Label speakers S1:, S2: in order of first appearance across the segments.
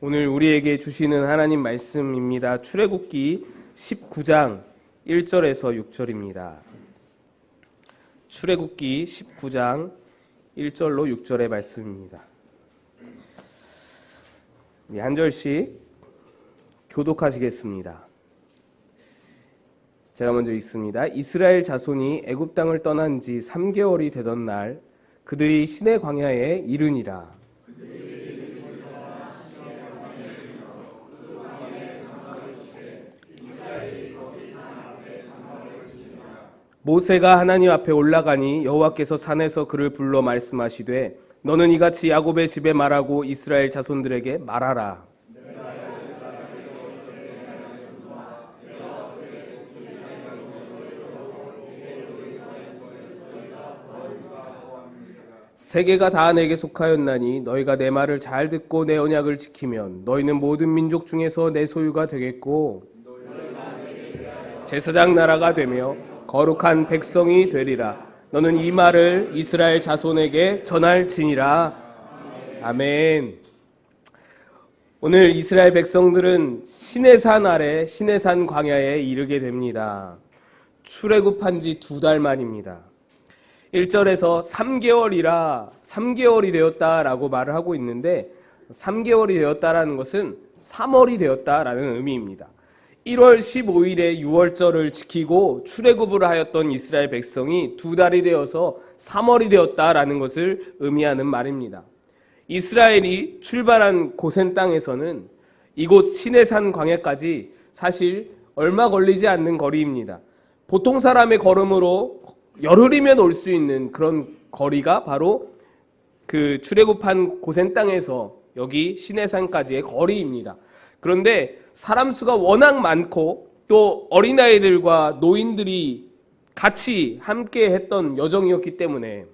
S1: 오늘 우리에게 주시는 하나님 말씀입니다. 출애굽기 19장 1절에서 6절입니다. 출애굽기 19장 1절로 6절의 말씀입니다. 우리 한 절씩 교독하시겠습니다. 제가 먼저 읽습니다. 이스라엘 자손이 애굽 땅을 떠난 지 3개월이 되던 날 그들이 시내 광야에 이르니라. 모세가 하나님 앞에 올라가니 여호와께서 산에서 그를 불러 말씀하시되 너는 이같이 야곱의 집에 말하고 이스라엘 자손들에게 말하라. 세계가 다 내게 속하였나니 너희가 내 말을 잘 듣고 내 언약을 지키면 너희는 모든 민족 중에서 내 소유가 되겠고 제사장 나라가 되며 거룩한 백성이 되리라. 너는 이 말을 이스라엘 자손에게 전할지니라. 아멘. 오늘 이스라엘 백성들은 시내산 아래 시내산 광야에 이르게 됩니다. 출애굽한 지 2달 만입니다. 1절에서 3개월이 되었다라고 말을 하고 있는데 3개월이 되었다라는 것은 3월이 되었다라는 의미입니다. 1월 15일에 6월절을 지키고 출애굽을 하였던 이스라엘 백성이 2달이 되어서 3월이 되었다라는 것을 의미하는 말입니다. 이스라엘이 출발한 고센 땅에서는 이곳 시내산 광야까지 사실 얼마 걸리지 않는 거리입니다. 보통 사람의 걸음으로 열흘이면 올 수 있는 그런 거리가 바로 그 출애굽한 고센 땅에서 여기 시내산까지의 거리입니다. 그런데 사람 수가 워낙 많고 또 어린아이들과 노인들이 같이 함께 했던 여정이었기 때문에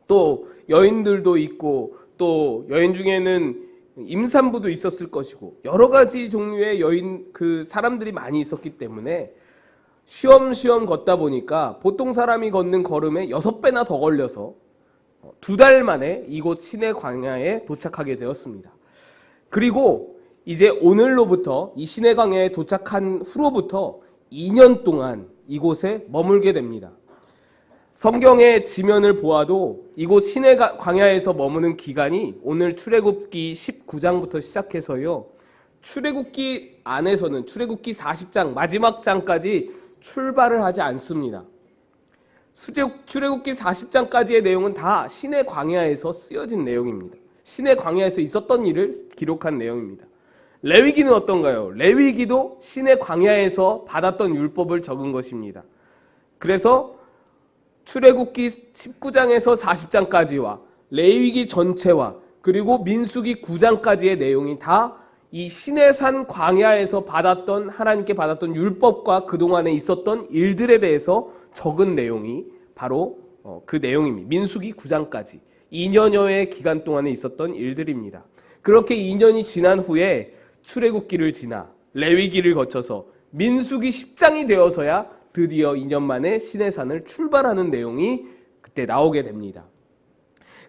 S1: 또 여인들도 있고 또 여인 중에는 임산부도 있었을 것이고 여러 가지 종류의 그 사람들이 많이 있었기 때문에 쉬엄쉬엄 걷다 보니까 보통 사람이 걷는 걸음에 6배나 더 걸려서 2달 만에 이곳 시내 광야에 도착하게 되었습니다. 그리고 이제 오늘로부터 이 시내 광야에 도착한 후로부터 2년 동안 이곳에 머물게 됩니다. 성경의 지면을 보아도 이곳 시내 광야에서 머무는 기간이 오늘 출애굽기 19장부터 시작해서요. 출애굽기 안에서는 출애굽기 40장 마지막 장까지 출발을 하지 않습니다. 출애굽기 40장까지의 내용은 다 시내 광야에서 쓰여진 내용입니다. 시내 광야에서 있었던 일을 기록한 내용입니다. 레위기는 어떤가요? 레위기도 시내 광야에서 받았던 율법을 적은 것입니다. 그래서 출애굽기 19장에서 40장까지와 레위기 전체와 그리고 민수기 9장까지의 내용이 다 이 시내산 광야에서 하나님께 받았던 율법과 그동안에 있었던 일들에 대해서 적은 내용이 바로 그 내용입니다. 민수기 9장까지 2년여의 기간 동안에 있었던 일들입니다. 그렇게 2년이 지난 후에 출애굽기를 지나 레위기를 거쳐서 민수기 10장이 되어서야 드디어 2년 만에 시내산을 출발하는 내용이 그때 나오게 됩니다.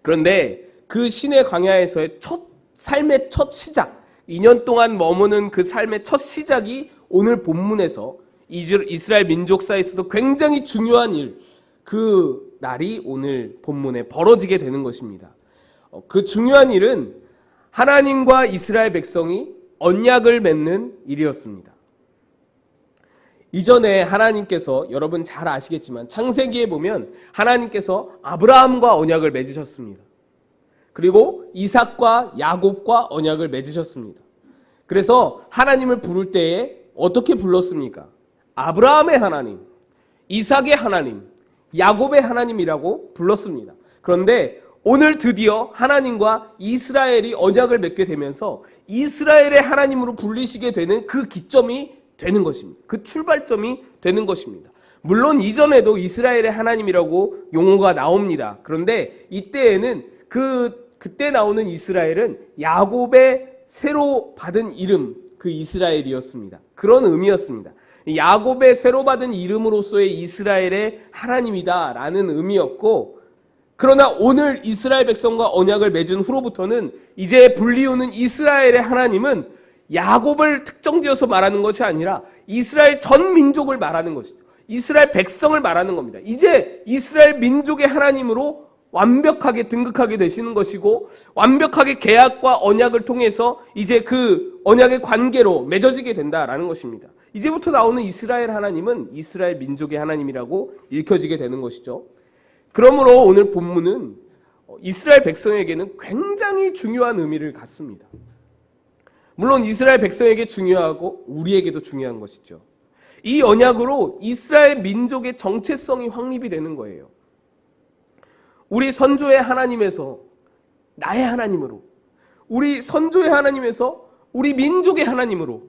S1: 그런데 그 시내 광야에서의 삶의 첫 시작, 2년 동안 머무는 그 삶의 첫 시작이 오늘 본문에서 이스라엘 민족사에서도 굉장히 중요한 일, 그 날이 오늘 본문에 벌어지게 되는 것입니다. 그 중요한 일은 하나님과 이스라엘 백성이 언약을 맺는 일이었습니다. 이전에 하나님께서 여러분 잘 아시겠지만 창세기에 보면 하나님께서 아브라함과 언약을 맺으셨습니다. 그리고 이삭과 야곱과 언약을 맺으셨습니다. 그래서 하나님을 부를 때에 어떻게 불렀습니까? 아브라함의 하나님, 이삭의 하나님, 야곱의 하나님이라고 불렀습니다. 그런데 오늘 드디어 하나님과 이스라엘이 언약을 맺게 되면서 이스라엘의 하나님으로 불리시게 되는 그 기점이 되는 것입니다. 그 출발점이 되는 것입니다. 물론 이전에도 이스라엘의 하나님이라고 용어가 나옵니다. 그런데 이때에는 그때 나오는 이스라엘은 야곱의 새로 받은 이름, 그 이스라엘이었습니다. 그런 의미였습니다. 야곱의 새로 받은 이름으로서의 이스라엘의 하나님이다라는 의미였고 그러나 오늘 이스라엘 백성과 언약을 맺은 후로부터는 이제 불리우는 이스라엘의 하나님은 야곱을 특정지어서 말하는 것이 아니라 이스라엘 전 민족을 말하는 것이죠. 이스라엘 백성을 말하는 겁니다. 이제 이스라엘 민족의 하나님으로 완벽하게 등극하게 되시는 것이고, 완벽하게 계약과 언약을 통해서 이제 그 언약의 관계로 맺어지게 된다라는 것입니다. 이제부터 나오는 이스라엘 하나님은 이스라엘 민족의 하나님이라고 읽혀지게 되는 것이죠. 그러므로 오늘 본문은 이스라엘 백성에게는 굉장히 중요한 의미를 갖습니다. 물론 이스라엘 백성에게 중요하고 우리에게도 중요한 것이죠. 이 언약으로 이스라엘 민족의 정체성이 확립이 되는 거예요. 우리 선조의 하나님에서 나의 하나님으로, 우리 선조의 하나님에서 우리 민족의 하나님으로,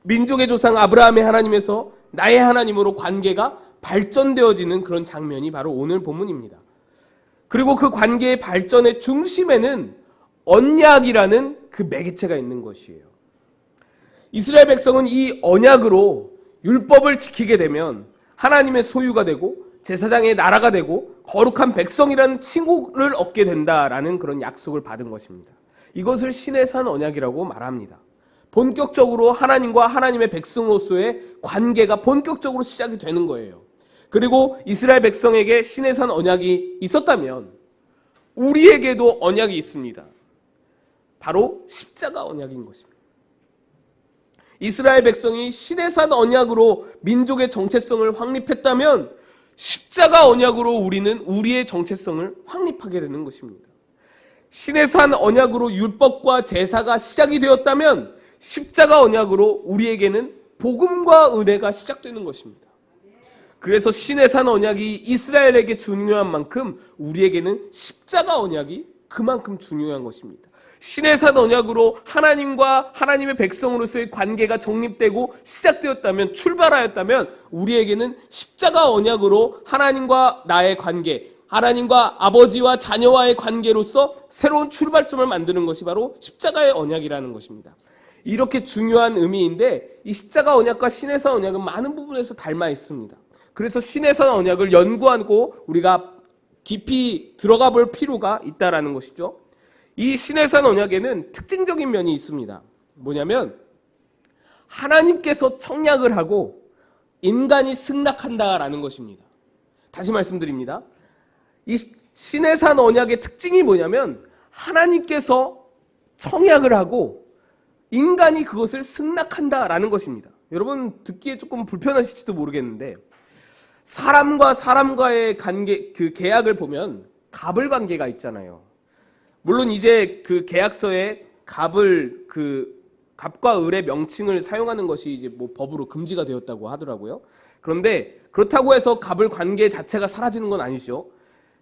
S1: 민족의 조상 아브라함의 하나님에서 나의 하나님으로 관계가 발전되어지는 그런 장면이 바로 오늘 본문입니다. 그리고 그 관계의 발전의 중심에는 언약이라는 그 매개체가 있는 것이에요. 이스라엘 백성은 이 언약으로 율법을 지키게 되면 하나님의 소유가 되고 제사장의 나라가 되고 거룩한 백성이라는 칭호를 얻게 된다라는 그런 약속을 받은 것입니다. 이것을 신의 산 언약이라고 말합니다. 본격적으로 하나님과 하나님의 백성으로서의 관계가 본격적으로 시작이 되는 거예요. 그리고 이스라엘 백성에게 신의 산 언약이 있었다면 우리에게도 언약이 있습니다. 바로 십자가 언약인 것입니다. 이스라엘 백성이 신의 산 언약으로 민족의 정체성을 확립했다면 십자가 언약으로 우리는 우리의 정체성을 확립하게 되는 것입니다. 신의 산 언약으로 율법과 제사가 시작이 되었다면 십자가 언약으로 우리에게는 복음과 은혜가 시작되는 것입니다. 그래서 신의 산 언약이 이스라엘에게 중요한 만큼 우리에게는 십자가 언약이 그만큼 중요한 것입니다. 신의 산 언약으로 하나님과 하나님의 백성으로서의 관계가 정립되고 시작되었다면, 출발하였다면 우리에게는 십자가 언약으로 하나님과 나의 관계, 하나님과 아버지와 자녀와의 관계로서 새로운 출발점을 만드는 것이 바로 십자가의 언약이라는 것입니다. 이렇게 중요한 의미인데 이 십자가 언약과 신의 산 언약은 많은 부분에서 닮아 있습니다. 그래서 신의 산 언약을 연구하고 우리가 깊이 들어가 볼 필요가 있다라는 것이죠. 이 신의 산 언약에는 특징적인 면이 있습니다. 뭐냐면 하나님께서 청약을 하고 인간이 승낙한다라는 것입니다. 다시 말씀드립니다. 이 신의 산 언약의 특징이 뭐냐면 하나님께서 청약을 하고 인간이 그것을 승낙한다라는 것입니다. 여러분 듣기에 조금 불편하실지도 모르겠는데 사람과 사람과의 관계, 그 계약을 보면 갑을 관계가 있잖아요. 물론 이제 그 계약서에 갑을 갑과 을의 명칭을 사용하는 것이 이제 뭐 법으로 금지가 되었다고 하더라고요. 그런데 그렇다고 해서 갑을 관계 자체가 사라지는 건 아니죠.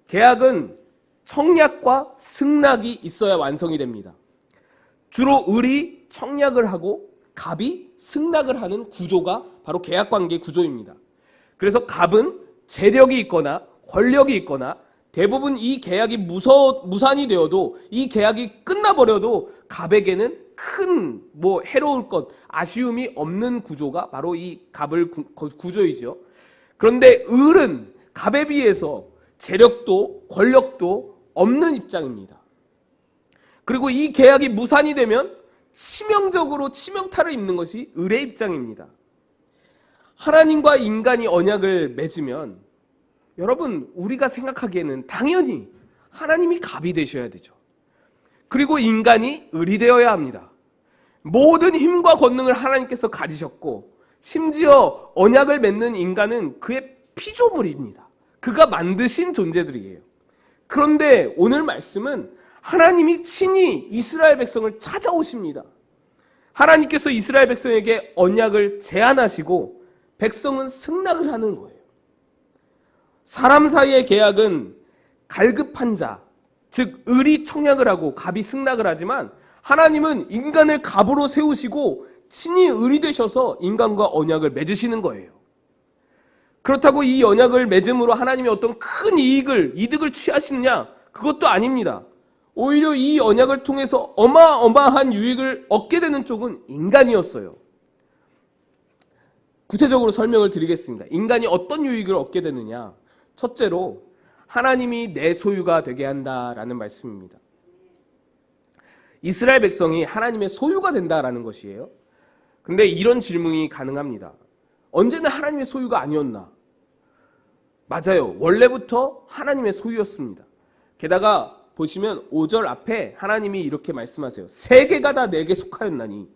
S1: 계약은 청약과 승낙이 있어야 완성이 됩니다. 주로 을이 청약을 하고 갑이 승낙을 하는 구조가 바로 계약관계 구조입니다. 그래서 갑은 재력이 있거나 권력이 있거나 대부분 이 계약이 무산이 되어도 이 계약이 끝나버려도 갑에게는 큰 해로울 것, 아쉬움이 없는 구조가 바로 이 갑을 구조이죠. 그런데 을은 갑에 비해서 재력도 권력도 없는 입장입니다. 그리고 이 계약이 무산이 되면 치명적으로 치명타를 입는 것이 을의 입장입니다. 하나님과 인간이 언약을 맺으면 여러분 우리가 생각하기에는 당연히 하나님이 갑이 되셔야 되죠. 그리고 인간이 을이 되어야 합니다. 모든 힘과 권능을 하나님께서 가지셨고 심지어 언약을 맺는 인간은 그의 피조물입니다. 그가 만드신 존재들이에요. 그런데 오늘 말씀은 하나님이 친히 이스라엘 백성을 찾아오십니다. 하나님께서 이스라엘 백성에게 언약을 제안하시고 백성은 승낙을 하는 거예요. 사람 사이의 계약은 갈급한 자, 즉 을이 청약을 하고 갑이 승낙을 하지만 하나님은 인간을 갑으로 세우시고 친히 을이 되셔서 인간과 언약을 맺으시는 거예요. 그렇다고 이 언약을 맺음으로 하나님이 어떤 큰 이득을 취하시느냐? 그것도 아닙니다. 오히려 이 언약을 통해서 어마어마한 유익을 얻게 되는 쪽은 인간이었어요. 구체적으로 설명을 드리겠습니다. 인간이 어떤 유익을 얻게 되느냐? 첫째로 하나님이 내 소유가 되게 한다라는 말씀입니다. 이스라엘 백성이 하나님의 소유가 된다라는 것이에요. 근데 이런 질문이 가능합니다. 언제나 하나님의 소유가 아니었나? 맞아요. 원래부터 하나님의 소유였습니다. 게다가 보시면 5절 앞에 하나님이 이렇게 말씀하세요. 세계가 다 내게 속하였나니.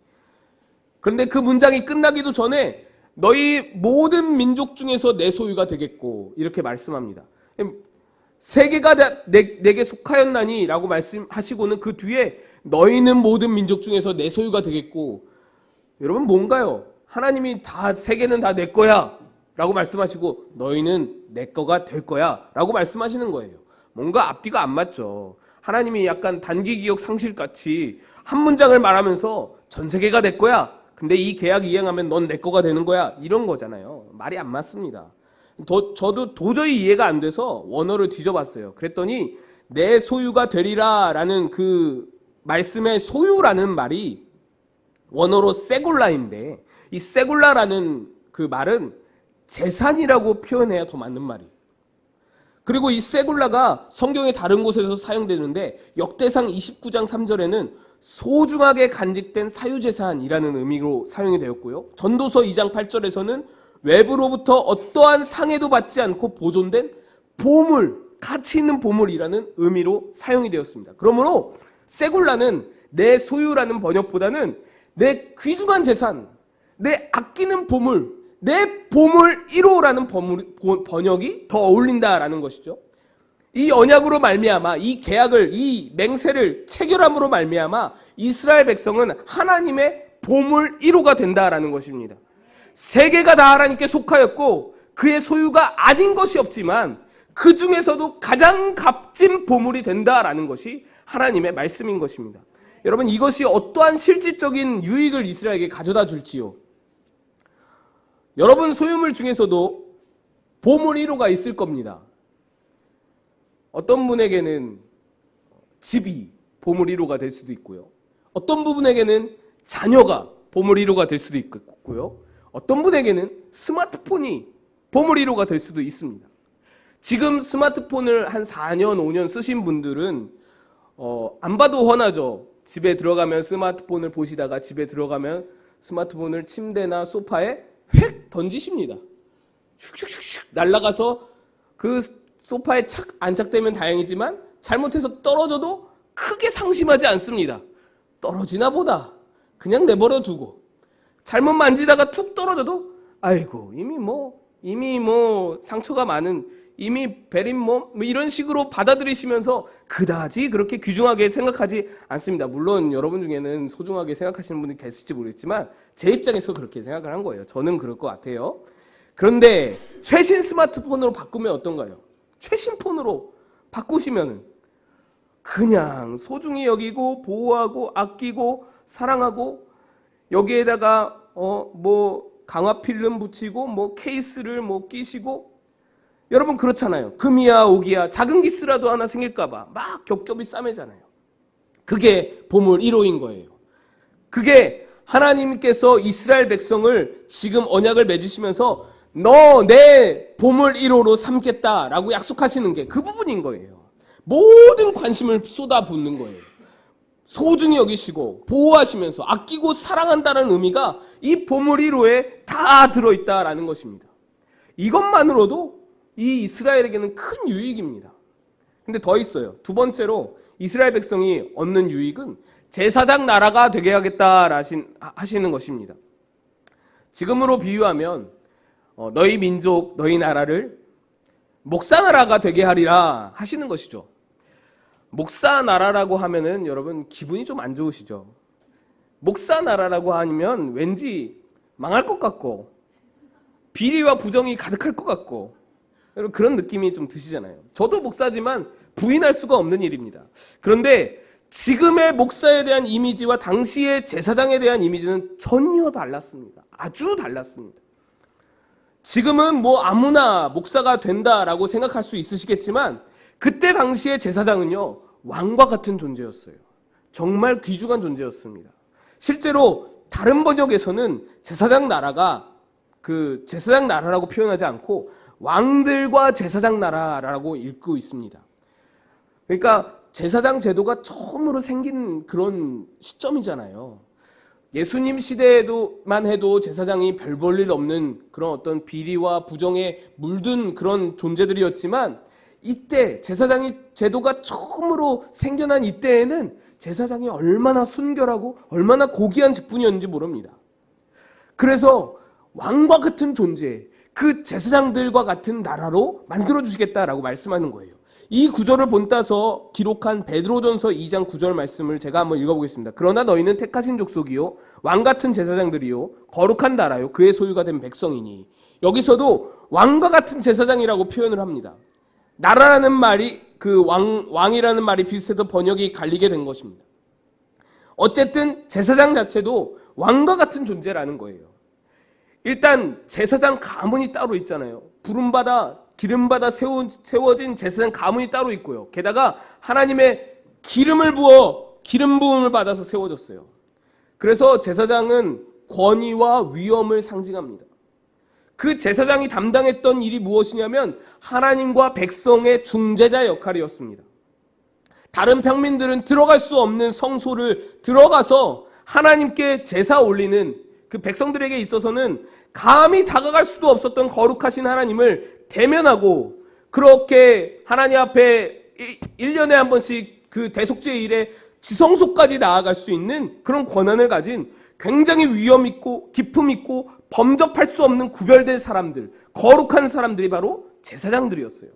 S1: 그런데 그 문장이 끝나기도 전에 너희 모든 민족 중에서 내 소유가 되겠고 이렇게 말씀합니다. 세계가 다 내게 속하였나니 라고 말씀하시고는 그 뒤에 너희는 모든 민족 중에서 내 소유가 되겠고, 여러분 뭔가요? 하나님이 다 세계는 다 내 거야 라고 말씀하시고 너희는 내 거가 될 거야 라고 말씀하시는 거예요. 뭔가 앞뒤가 안 맞죠. 하나님이 약간 단기 기억 상실같이 한 문장을 말하면서 전 세계가 내 거야, 근데 이 계약 이행하면 넌 내 거가 되는 거야, 이런 거잖아요. 말이 안 맞습니다. 저도 도저히 이해가 안 돼서 원어를 뒤져봤어요. 그랬더니 내 소유가 되리라 라는 그 말씀의 소유라는 말이 원어로 세굴라인데, 이 세굴라라는 그 말은 재산이라고 표현해야 더 맞는 말이에요. 그리고 이 세굴라가 성경의 다른 곳에서 사용되는데 역대상 29장 3절에는 소중하게 간직된 사유재산이라는 의미로 사용이 되었고요. 전도서 2장 8절에서는 외부로부터 어떠한 상해도 받지 않고 보존된 보물, 가치 있는 보물이라는 의미로 사용이 되었습니다. 그러므로 세굴라는 내 소유라는 번역보다는 내 귀중한 재산, 내 아끼는 보물, 내 보물 1호라는 번역이 더 어울린다라는 것이죠. 이 언약으로 말미암아 이 계약을, 이 맹세를 체결함으로 말미암아 이스라엘 백성은 하나님의 보물 1호가 된다라는 것입니다. 세계가 다 하나님께 속하였고 그의 소유가 아닌 것이 없지만 그 중에서도 가장 값진 보물이 된다라는 것이 하나님의 말씀인 것입니다. 여러분, 이것이 어떠한 실질적인 유익을 이스라엘에게 가져다 줄지요. 여러분 소유물 중에서도 보물 1호가 있을 겁니다. 어떤 분에게는 집이 보물 1호가 될 수도 있고요. 어떤 분에게는 자녀가 보물 1호가 될 수도 있고요. 어떤 분에게는 스마트폰이 보물 1호가 될 수도 있습니다. 지금 스마트폰을 한 4년, 5년 쓰신 분들은 안 봐도 훤하죠. 집에 들어가면 스마트폰을 보시다가 집에 들어가면 스마트폰을 침대나 소파에 휙 던지십니다. 슉슉슉슉 날아가서 그 소파에 착 안착되면 다행이지만 잘못해서 떨어져도 크게 상심하지 않습니다. 떨어지나 보다 그냥 내버려 두고, 잘못 만지다가 툭 떨어져도 아이고 이미 뭐 상처가 많은, 이미 베린 몸, 뭐 이런 식으로 받아들이시면서 그다지 그렇게 귀중하게 생각하지 않습니다. 물론 여러분 중에는 소중하게 생각하시는 분이 계실지 모르겠지만 제 입장에서 그렇게 생각을 한 거예요. 저는 그럴 것 같아요. 그런데 최신 스마트폰으로 바꾸면 어떤가요? 최신 폰으로 바꾸시면 그냥 소중히 여기고 보호하고 아끼고 사랑하고, 여기에다가 뭐 강화 필름 붙이고 뭐 케이스를 뭐 끼시고, 여러분 그렇잖아요. 금이야 옥이야 작은 기스라도 하나 생길까봐 막 겹겹이 싸매잖아요. 그게 보물 1호인 거예요. 그게 하나님께서 이스라엘 백성을 지금 언약을 맺으시면서 너 내 보물 1호로 삼겠다라고 약속하시는 게 그 부분인 거예요. 모든 관심을 쏟아붓는 거예요. 소중히 여기시고 보호하시면서 아끼고 사랑한다는 의미가 이 보물 1호에 다 들어있다라는 것입니다. 이것만으로도 이 이스라엘에게는 큰 유익입니다. 근데 더 있어요. 두 번째로 이스라엘 백성이 얻는 유익은 제사장 나라가 되게 하겠다 하시는 것입니다. 지금으로 비유하면 너희 민족, 너희 나라를 목사 나라가 되게 하리라 하시는 것이죠. 목사 나라라고 하면은 여러분 기분이 좀 안 좋으시죠? 목사 나라라고 하면 왠지 망할 것 같고 비리와 부정이 가득할 것 같고 여러분 그런 느낌이 좀 드시잖아요. 저도 목사지만 부인할 수가 없는 일입니다. 그런데 지금의 목사에 대한 이미지와 당시의 제사장에 대한 이미지는 전혀 달랐습니다. 아주 달랐습니다. 지금은 뭐 아무나 목사가 된다라고 생각할 수 있으시겠지만 그때 당시의 제사장은요 왕과 같은 존재였어요. 정말 귀중한 존재였습니다. 실제로 다른 번역에서는 제사장 나라가 그 제사장 나라라고 표현하지 않고 왕들과 제사장 나라라고 읽고 있습니다. 그러니까 제사장 제도가 처음으로 생긴 그런 시점이잖아요. 예수님 시대에만 해도 제사장이 별 볼 일 없는 그런 어떤 비리와 부정에 물든 그런 존재들이었지만, 이때 제사장이 제도가 처음으로 생겨난 이때에는 제사장이 얼마나 순결하고 얼마나 고귀한 직분이었는지 모릅니다. 그래서 왕과 같은 존재, 그 제사장들과 같은 나라로 만들어주시겠다라고 말씀하는 거예요. 이 구절을 본따서 기록한 베드로전서 2장 9절 말씀을 제가 한번 읽어보겠습니다. 그러나 너희는 택하신 족속이요 왕같은 제사장들이요 거룩한 나라요 그의 소유가 된 백성이니. 여기서도 왕과 같은 제사장이라고 표현을 합니다. 나라라는 말이 그 왕이라는 말이 비슷해서 번역이 갈리게 된 것입니다. 어쨌든 제사장 자체도 왕과 같은 존재라는 거예요. 일단 제사장 가문이 따로 있잖아요. 부름받아 기름받아 세워진 제사장 가문이 따로 있고요. 게다가 하나님의 기름을 부어 기름 부음을 받아서 세워졌어요. 그래서 제사장은 권위와 위엄을 상징합니다. 그 제사장이 담당했던 일이 무엇이냐면 하나님과 백성의 중재자 역할이었습니다. 다른 평민들은 들어갈 수 없는 성소를 들어가서 하나님께 제사 올리는, 그 백성들에게 있어서는 감히 다가갈 수도 없었던 거룩하신 하나님을 대면하고, 그렇게 하나님 앞에 1년에 한 번씩 그 대속죄 일에 지성소까지 나아갈 수 있는 그런 권한을 가진 굉장히 위엄 있고 기품 있고 범접할 수 없는 구별된 사람들, 거룩한 사람들이 바로 제사장들이었어요.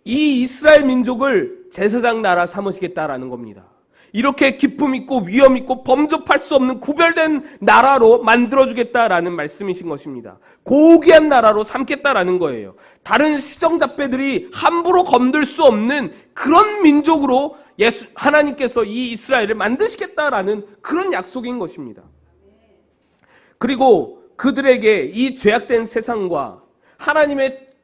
S1: 이 이스라엘 민족을 제사장 나라 삼으시겠다라는 겁니다. 이렇게 기품 있고 위엄 있고 범접할 수 없는 구별된 나라로 만들어주겠다라는 말씀이신 것입니다. 고귀한 나라로 삼겠다라는 거예요. 다른 시정잡배들이 함부로 건들 수 없는 그런 민족으로 하나님께서 이 이스라엘을 만드시겠다라는 그런 약속인 것입니다. 그리고 그들에게 이 죄악된 세상과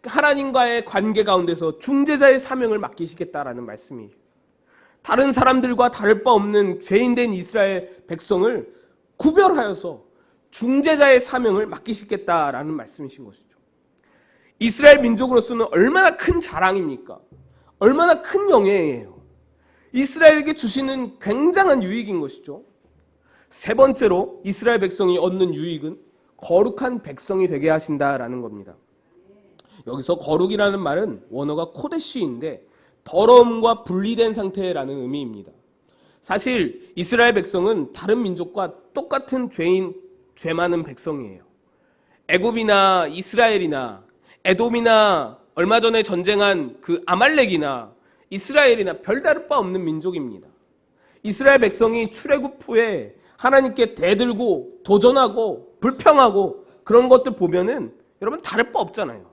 S1: 하나님과의 관계 가운데서 중재자의 사명을 맡기시겠다라는 말씀이에요. 다른 사람들과 다를 바 없는 죄인된 이스라엘 백성을 구별하여서 중재자의 사명을 맡기시겠다라는 말씀이신 것이죠. 이스라엘 민족으로서는 얼마나 큰 자랑입니까? 얼마나 큰 영예예요. 이스라엘에게 주시는 굉장한 유익인 것이죠. 세 번째로 이스라엘 백성이 얻는 유익은 거룩한 백성이 되게 하신다라는 겁니다. 여기서 거룩이라는 말은 원어가 코데시인데 더러움과 분리된 상태라는 의미입니다. 사실 이스라엘 백성은 다른 민족과 똑같은 죄 많은 백성이에요. 애굽이나 이스라엘이나 에돔이나 얼마 전에 전쟁한 그 아말렉이나 이스라엘이나 별다를 바 없는 민족입니다. 이스라엘 백성이 출애굽 후에 하나님께 대들고 도전하고 불평하고 그런 것들 보면은 여러분 다를 바 없잖아요.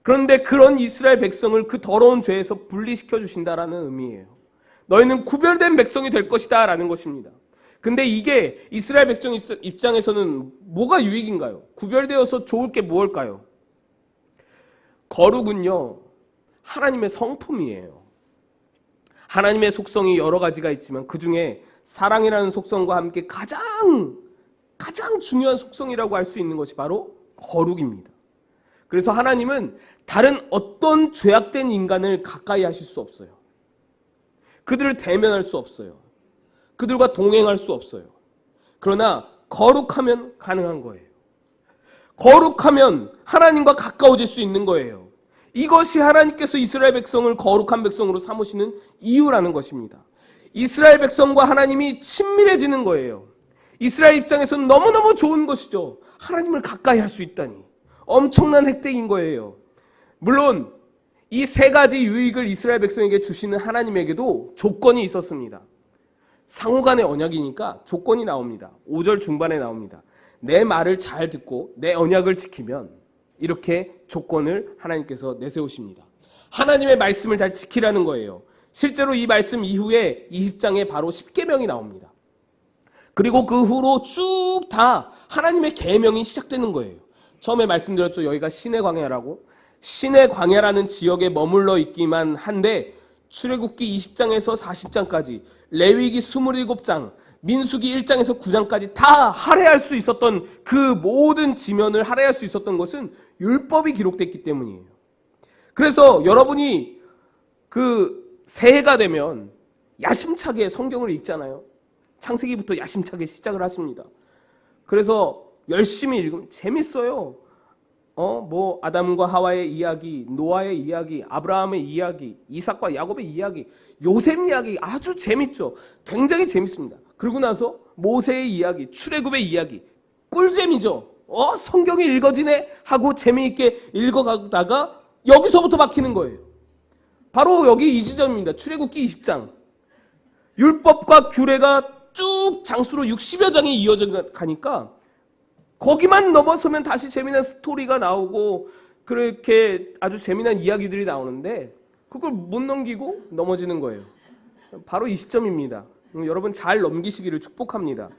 S1: 그런데 그런 이스라엘 백성을 그 더러운 죄에서 분리시켜 주신다라는 의미예요. 너희는 구별된 백성이 될 것이다 라는 것입니다. 근데 이게 이스라엘 백성 입장에서는 뭐가 유익인가요? 구별되어서 좋을 게 무엇일까요? 거룩은요, 하나님의 성품이에요. 하나님의 속성이 여러 가지가 있지만 그 중에 사랑이라는 속성과 함께 가장 중요한 속성이라고 할 수 있는 것이 바로 거룩입니다. 그래서 하나님은 다른 어떤 죄악된 인간을 가까이 하실 수 없어요. 그들을 대면할 수 없어요. 그들과 동행할 수 없어요. 그러나 거룩하면 가능한 거예요. 거룩하면 하나님과 가까워질 수 있는 거예요. 이것이 하나님께서 이스라엘 백성을 거룩한 백성으로 삼으시는 이유라는 것입니다. 이스라엘 백성과 하나님이 친밀해지는 거예요. 이스라엘 입장에서는 너무너무 좋은 것이죠. 하나님을 가까이 할 수 있다니. 엄청난 혜택인 거예요. 물론 이 세 가지 유익을 이스라엘 백성에게 주시는 하나님에게도 조건이 있었습니다. 상호간의 언약이니까 조건이 나옵니다. 5절 중반에 나옵니다. 내 말을 잘 듣고 내 언약을 지키면, 이렇게 조건을 하나님께서 내세우십니다. 하나님의 말씀을 잘 지키라는 거예요. 실제로 이 말씀 이후에 20장에 바로 10계명이 나옵니다. 그리고 그 후로 쭉 다 하나님의 계명이 시작되는 거예요. 처음에 말씀드렸죠. 여기가 신의 광야라고. 신의 광야라는 지역에 머물러 있기만 한데 출애굽기 20장에서 40장까지, 레위기 27장, 민수기 1장에서 9장까지 다 할애할 수 있었던 그 모든 지면을 할애할 수 있었던 것은 율법이 기록됐기 때문이에요. 그래서 여러분이 그 새해가 되면 야심차게 성경을 읽잖아요. 창세기부터 야심차게 시작을 하십니다. 그래서 열심히 읽으면 재밌어요. 뭐 아담과 하와의 이야기, 노아의 이야기, 아브라함의 이야기, 이삭과 야곱의 이야기, 요셉 이야기 아주 재밌죠. 굉장히 재밌습니다. 그러고 나서 모세의 이야기, 출애굽의 이야기, 꿀잼이죠. 성경이 읽어지네 하고 재미있게 읽어가다가 여기서부터 막히는 거예요. 바로 여기 이 지점입니다. 출애굽기 20장. 율법과 규례가 쭉 장수로 60여 장이 이어져 가니까 거기만 넘어서면 다시 재미난 스토리가 나오고 그렇게 아주 재미난 이야기들이 나오는데 그걸 못 넘기고 넘어지는 거예요. 바로 이 시점입니다. 여러분 잘 넘기시기를 축복합니다.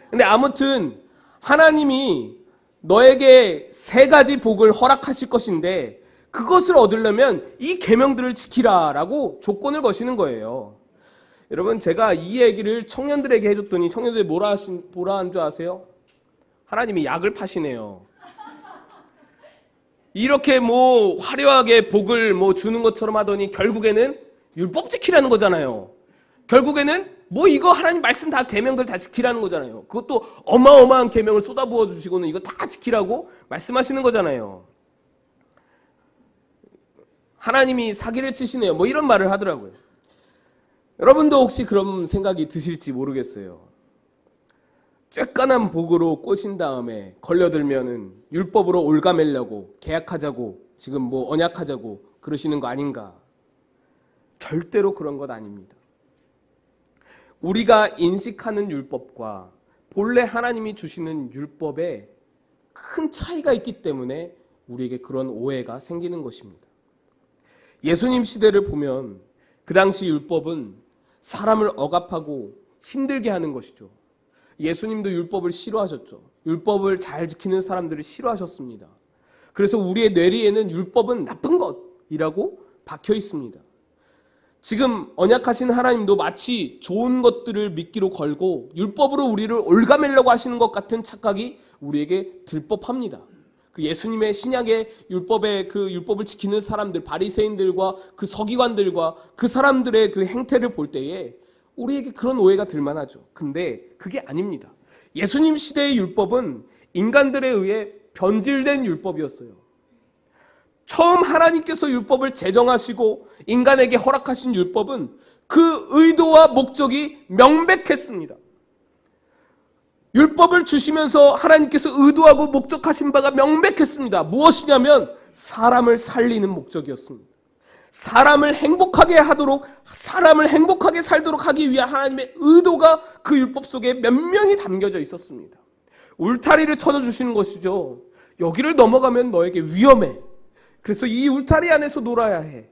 S1: 근데 아무튼 하나님이 너에게 세 가지 복을 허락하실 것인데 그것을 얻으려면 이 계명들을 지키라라고 조건을 거시는 거예요. 여러분 제가 이 얘기를 청년들에게 해줬더니 청년들이 뭐라 한 줄 아세요? 하나님이 약을 파시네요. 이렇게 뭐 화려하게 복을 뭐 주는 것처럼 하더니 결국에는 율법 지키라는 거잖아요. 결국에는 뭐 이거 하나님 말씀 다 계명들 다 지키라는 거잖아요. 그것도 어마어마한 계명을 쏟아부어 주시고는 이거 다 지키라고 말씀하시는 거잖아요. 하나님이 사기를 치시네요. 뭐 이런 말을 하더라고요. 여러분도 혹시 그런 생각이 드실지 모르겠어요. 쬐깐한 복으로 꼬신 다음에 걸려들면은 율법으로 올가매려고 계약하자고 지금 뭐 언약하자고 그러시는 거 아닌가? 절대로 그런 것 아닙니다. 우리가 인식하는 율법과 본래 하나님이 주시는 율법에 큰 차이가 있기 때문에 우리에게 그런 오해가 생기는 것입니다. 예수님 시대를 보면 그 당시 율법은 사람을 억압하고 힘들게 하는 것이죠. 예수님도 율법을 싫어하셨죠. 율법을 잘 지키는 사람들을 싫어하셨습니다. 그래서 우리의 뇌리에는 율법은 나쁜 것이라고 박혀 있습니다. 지금 언약하신 하나님도 마치 좋은 것들을 미끼로 걸고 율법으로 우리를 올가매려고 하시는 것 같은 착각이 우리에게 들법합니다. 그 예수님의 신약의 율법의 그 율법을 지키는 사람들, 바리새인들과 그 서기관들과 그 사람들의 그 행태를 볼 때에 우리에게 그런 오해가 들만하죠. 근데 그게 아닙니다. 예수님 시대의 율법은 인간들에 의해 변질된 율법이었어요. 처음 하나님께서 율법을 제정하시고 인간에게 허락하신 율법은 그 의도와 목적이 명백했습니다. 율법을 주시면서 하나님께서 의도하고 목적하신 바가 명백했습니다. 무엇이냐면 사람을 살리는 목적이었습니다. 사람을 행복하게 하도록, 사람을 행복하게 살도록 하기 위한 하나님의 의도가 그 율법 속에 면면히 담겨져 있었습니다. 울타리를 쳐주시는 것이죠. 여기를 넘어가면 너에게 위험해. 그래서 이 울타리 안에서 놀아야 해.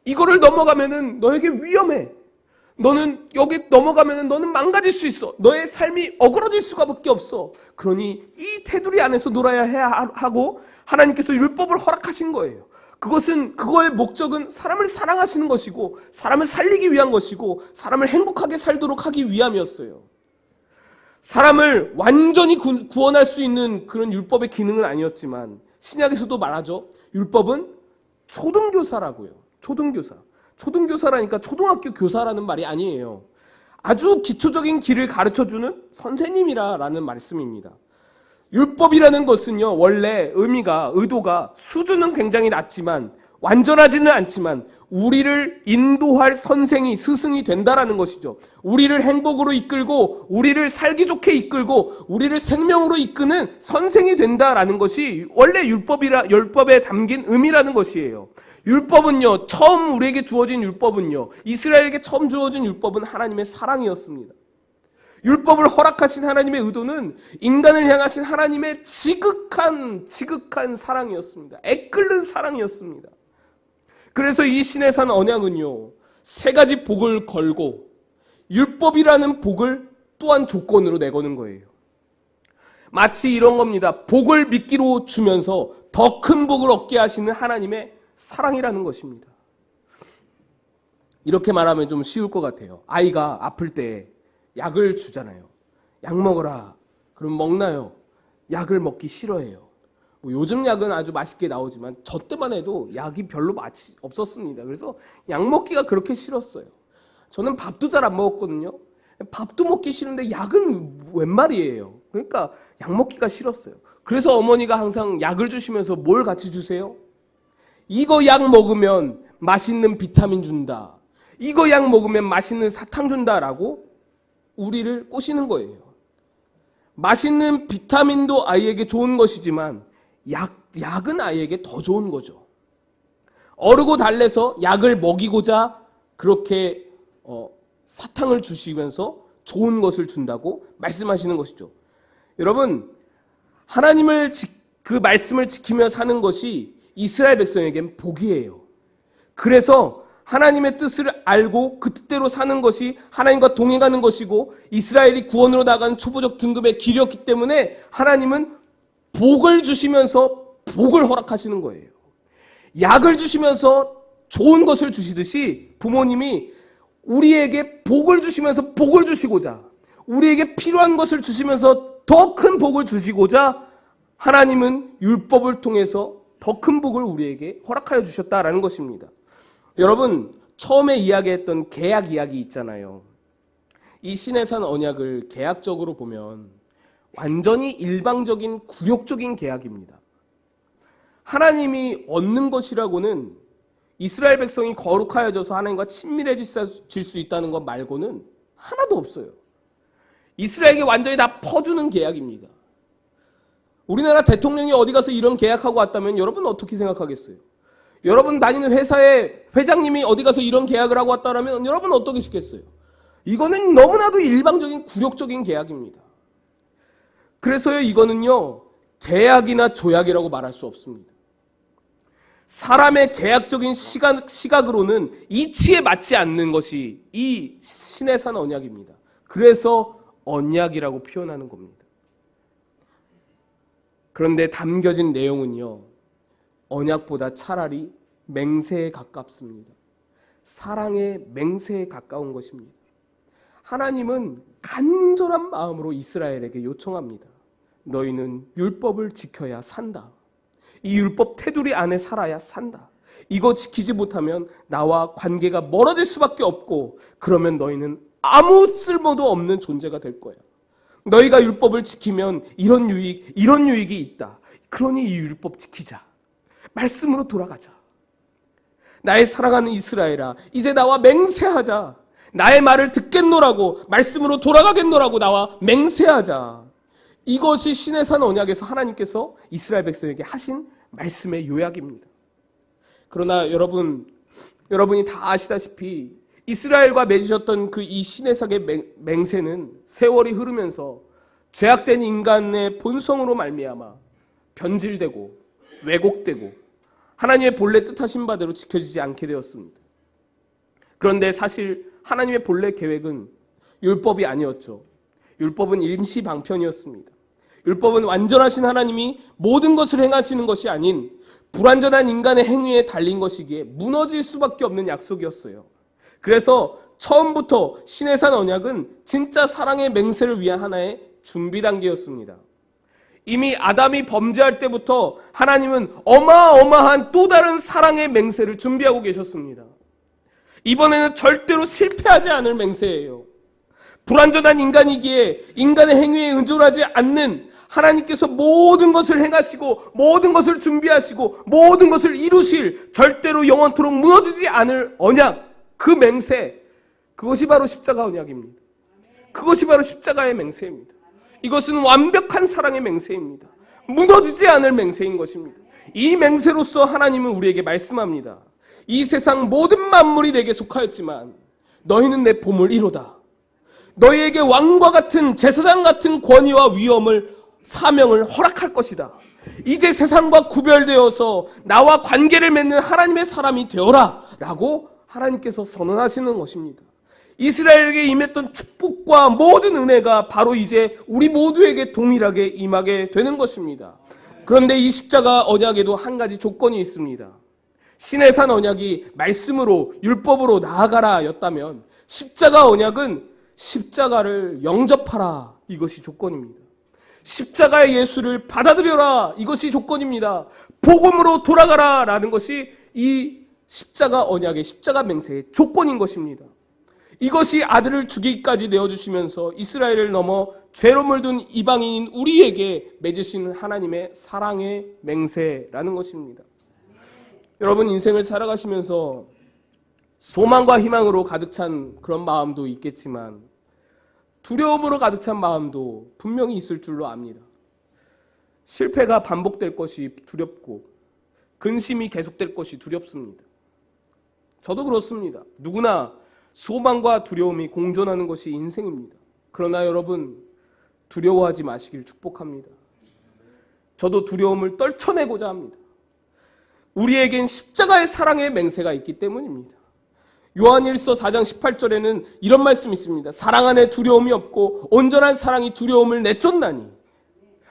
S1: 이거를 넘어가면은 너에게 위험해. 너는 여기 넘어가면은 너는 망가질 수 있어. 너의 삶이 어그러질 수밖에 없어. 그러니 이 테두리 안에서 놀아야 해 하고 하나님께서 율법을 허락하신 거예요. 그거의 목적은 사람을 사랑하시는 것이고 사람을 살리기 위한 것이고 사람을 행복하게 살도록 하기 위함이었어요. 사람을 완전히 구원할 수 있는 그런 율법의 기능은 아니었지만 신약에서도 말하죠. 율법은 초등교사라고요. 초등교사. 초등교사라니까 초등학교 교사라는 말이 아니에요. 아주 기초적인 길을 가르쳐주는 선생님이라는 말씀입니다. 율법이라는 것은요, 원래 의도가 수준은 굉장히 낮지만 완전하지는 않지만 우리를 인도할 선생이, 스승이 된다라는 것이죠. 우리를 행복으로 이끌고 우리를 살기 좋게 이끌고 우리를 생명으로 이끄는 선생이 된다라는 것이 원래 율법에 담긴 의미라는 것이에요. 율법은요, 처음 우리에게 주어진 율법은요, 이스라엘에게 처음 주어진 율법은 하나님의 사랑이었습니다. 율법을 허락하신 하나님의 의도는 인간을 향하신 하나님의 지극한 사랑이었습니다. 애끓는 사랑이었습니다. 그래서 이 시내산 언약은요, 세 가지 복을 걸고 율법이라는 복을 또한 조건으로 내거는 거예요. 마치 이런 겁니다. 복을 미끼로 주면서 더 큰 복을 얻게 하시는 하나님의 사랑이라는 것입니다. 이렇게 말하면 좀 쉬울 것 같아요. 아이가 아플 때 약을 주잖아요. 약 먹어라. 그럼 먹나요? 약을 먹기 싫어해요. 뭐 요즘 약은 아주 맛있게 나오지만 저 때만 해도 약이 별로 맛이 없었습니다. 그래서 약 먹기가 그렇게 싫었어요. 저는 밥도 잘 안 먹었거든요. 밥도 먹기 싫은데 약은 웬 말이에요. 그러니까 약 먹기가 싫었어요. 그래서 어머니가 항상 약을 주시면서 뭘 같이 주세요? 이거 약 먹으면 맛있는 비타민 준다. 이거 약 먹으면 맛있는 사탕 준다라고 우리를 꼬시는 거예요. 맛있는 비타민도 아이에게 좋은 것이지만 약은 아이에게 더 좋은 거죠. 어르고 달래서 약을 먹이고자 그렇게 사탕을 주시면서 좋은 것을 준다고 말씀하시는 것이죠. 여러분, 하나님을 그 말씀을 지키며 사는 것이 이스라엘 백성에겐 복이에요. 그래서 하나님의 뜻을 알고 그 뜻대로 사는 것이 하나님과 동행하는 것이고 이스라엘이 구원으로 나가는 초보적 등급의 길이었기 때문에 하나님은 복을 주시면서 복을 허락하시는 거예요. 약을 주시면서 좋은 것을 주시듯이 부모님이 우리에게 복을 주시면서 복을 주시고자 우리에게 필요한 것을 주시면서 더 큰 복을 주시고자 하나님은 율법을 통해서 더 큰 복을 우리에게 허락하여 주셨다라는 것입니다. 여러분, 처음에 이야기했던 계약 이야기 있잖아요. 이 시내산 언약을 계약적으로 보면 완전히 일방적인 굴욕적인 계약입니다. 하나님이 얻는 것이라고는 이스라엘 백성이 거룩하여져서 하나님과 친밀해질 수 있다는 것 말고는 하나도 없어요. 이스라엘에게 완전히 다 퍼주는 계약입니다. 우리나라 대통령이 어디 가서 이런 계약하고 왔다면 여러분 어떻게 생각하겠어요? 여러분 다니는 회사의 회장님이 어디 가서 이런 계약을 하고 왔다면 여러분 어떻게 싶겠어요? 이거는 너무나도 일방적인 굴욕적인 계약입니다. 그래서요, 이거는요 계약이나 조약이라고 말할 수 없습니다. 사람의 계약적인 시각으로는 이치에 맞지 않는 것이 이 시내산 언약입니다. 그래서 언약이라고 표현하는 겁니다. 그런데 담겨진 내용은요, 언약보다 차라리 맹세에 가깝습니다. 사랑의 맹세에 가까운 것입니다. 하나님은 간절한 마음으로 이스라엘에게 요청합니다. 너희는 율법을 지켜야 산다. 이 율법 테두리 안에 살아야 산다. 이거 지키지 못하면 나와 관계가 멀어질 수밖에 없고 그러면 너희는 아무 쓸모도 없는 존재가 될 거야. 너희가 율법을 지키면 이런 유익이 있다. 그러니 이 율법 지키자. 말씀으로 돌아가자. 나의 사랑하는 이스라엘아, 이제 나와 맹세하자. 나의 말을 듣겠노라고, 말씀으로 돌아가겠노라고 나와 맹세하자. 이것이 시내산 언약에서 하나님께서 이스라엘 백성에게 하신 말씀의 요약입니다. 그러나 여러분이 다 아시다시피 이스라엘과 맺으셨던 그 이 시내산의 맹세는 세월이 흐르면서 죄악된 인간의 본성으로 말미암아 변질되고 왜곡되고 하나님의 본래 뜻하신 바대로 지켜지지 않게 되었습니다. 그런데 사실 하나님의 본래 계획은 율법이 아니었죠. 율법은 임시 방편이었습니다. 율법은 완전하신 하나님이 모든 것을 행하시는 것이 아닌 불완전한 인간의 행위에 달린 것이기에 무너질 수밖에 없는 약속이었어요. 그래서 처음부터 시내산 언약은 진짜 사랑의 맹세를 위한 하나의 준비 단계였습니다. 이미 아담이 범죄할 때부터 하나님은 어마어마한 또 다른 사랑의 맹세를 준비하고 계셨습니다. 이번에는 절대로 실패하지 않을 맹세예요. 불완전한 인간이기에 인간의 행위에 의존하지 않는 하나님께서 모든 것을 행하시고 모든 것을 준비하시고 모든 것을 이루실 절대로 영원토록 무너지지 않을 언약, 그 맹세, 그것이 바로 십자가 언약입니다. 그것이 바로 십자가의 맹세입니다. 이것은 완벽한 사랑의 맹세입니다. 무너지지 않을 맹세인 것입니다. 이 맹세로서 하나님은 우리에게 말씀합니다. 이 세상 모든 만물이 내게 속하였지만 너희는 내 보물이로다. 너희에게 왕과 같은 제사장 같은 권위와 위엄을 사명을 허락할 것이다. 이제 세상과 구별되어서 나와 관계를 맺는 하나님의 사람이 되어라 라고 하나님께서 선언하시는 것입니다. 이스라엘에게 임했던 축복과 모든 은혜가 바로 이제 우리 모두에게 동일하게 임하게 되는 것입니다. 그런데 이 십자가 언약에도 한 가지 조건이 있습니다. 시내산 언약이 말씀으로 율법으로 나아가라 였다면 십자가 언약은 십자가를 영접하라. 이것이 조건입니다. 십자가의 예수를 받아들여라. 이것이 조건입니다. 복음으로 돌아가라. 라는 것이 이 십자가 언약의 십자가 맹세의 조건인 것입니다. 이것이 아들을 주기까지 내어주시면서 이스라엘을 넘어 죄로 물든 이방인인 우리에게 맺으신 하나님의 사랑의 맹세라는 것입니다. 여러분, 인생을 살아가시면서 소망과 희망으로 가득 찬 그런 마음도 있겠지만 두려움으로 가득 찬 마음도 분명히 있을 줄로 압니다. 실패가 반복될 것이 두렵고 근심이 계속될 것이 두렵습니다. 저도 그렇습니다. 누구나 소망과 두려움이 공존하는 것이 인생입니다. 그러나 여러분, 두려워하지 마시길 축복합니다. 저도 두려움을 떨쳐내고자 합니다. 우리에겐 십자가의 사랑의 맹세가 있기 때문입니다. 요한일서 4장 18절에는 이런 말씀이 있습니다. 사랑 안에 두려움이 없고 온전한 사랑이 두려움을 내쫓나니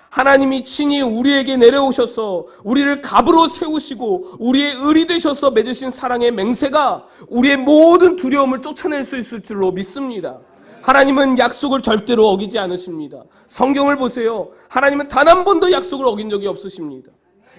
S1: 하나님이 친히 우리에게 내려오셔서 우리를 갑으로 세우시고 우리의 을이 되셔서 맺으신 사랑의 맹세가 우리의 모든 두려움을 쫓아낼 수 있을 줄로 믿습니다. 하나님은 약속을 절대로 어기지 않으십니다. 성경을 보세요. 하나님은 단 한 번도 약속을 어긴 적이 없으십니다.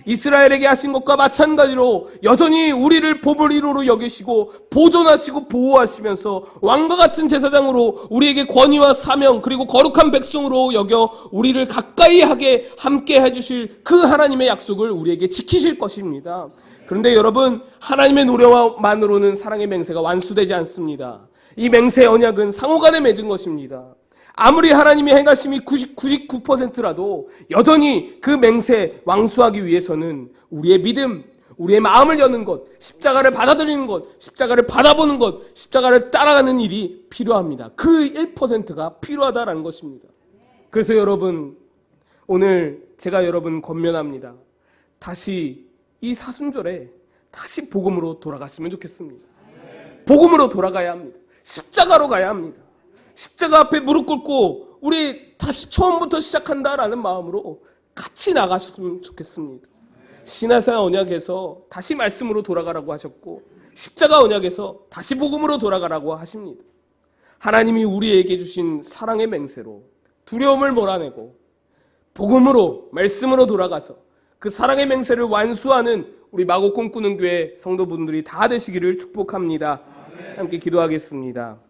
S1: 이스라엘에게 하신 것과 마찬가지로 여전히 우리를 보물이로로 여기시고 보존하시고 보호하시면서 왕과 같은 제사장으로 우리에게 권위와 사명 그리고 거룩한 백성으로 여겨 우리를 가까이 하게 함께 해주실 그 하나님의 약속을 우리에게 지키실 것입니다. 그런데 여러분, 하나님의 노래만으로는 사랑의 맹세가 완수되지 않습니다. 이 맹세 언약은 상호간에 맺은 것입니다. 아무리 하나님의 행하심이 99%라도 여전히 그 맹세 완수하기 위해서는 우리의 믿음, 우리의 마음을 여는 것, 십자가를 받아들이는 것, 십자가를 바라보는 것, 십자가를 따라가는 일이 필요합니다. 그 1%가 필요하다라는 것입니다. 그래서 여러분, 오늘 제가 여러분 권면합니다. 다시 이 사순절에 다시 복음으로 돌아갔으면 좋겠습니다. 복음으로 돌아가야 합니다. 십자가로 가야 합니다. 십자가 앞에 무릎 꿇고 우리 다시 처음부터 시작한다라는 마음으로 같이 나가셨으면 좋겠습니다. 시나사 언약에서 다시 말씀으로 돌아가라고 하셨고 십자가 언약에서 다시 복음으로 돌아가라고 하십니다. 하나님이 우리에게 주신 사랑의 맹세로 두려움을 몰아내고 복음으로 말씀으로 돌아가서 그 사랑의 맹세를 완수하는 우리 마곡 꿈꾸는 교회 성도분들이 다 되시기를 축복합니다. 함께 기도하겠습니다.